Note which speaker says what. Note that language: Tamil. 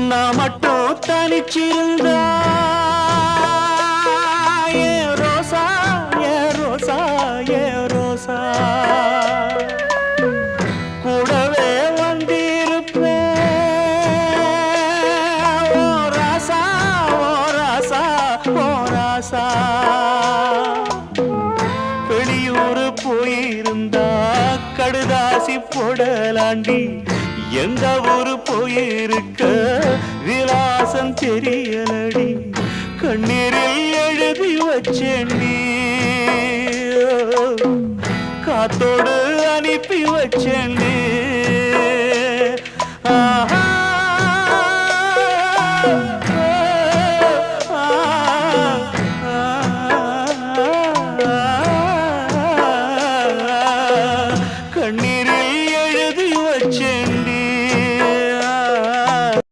Speaker 1: நான் மட்டும் தனிச்சிருந்தா ஏ ரோசா ஏ ரோசா ஏ ரோசா கூடவே வந்திருப்பேன் ஓ ராசா ஓ ராசா ஓ ராசா வெளியூர் போயிருந்தா கடுதாசி போடலாண்டி எந்த ஊரு போயிருக்க விலாசம் தெரியலடி கண்ணீரில் எழுதி வச்சேண்டி காத்தோடு அனுப்பி வச்சேண்டி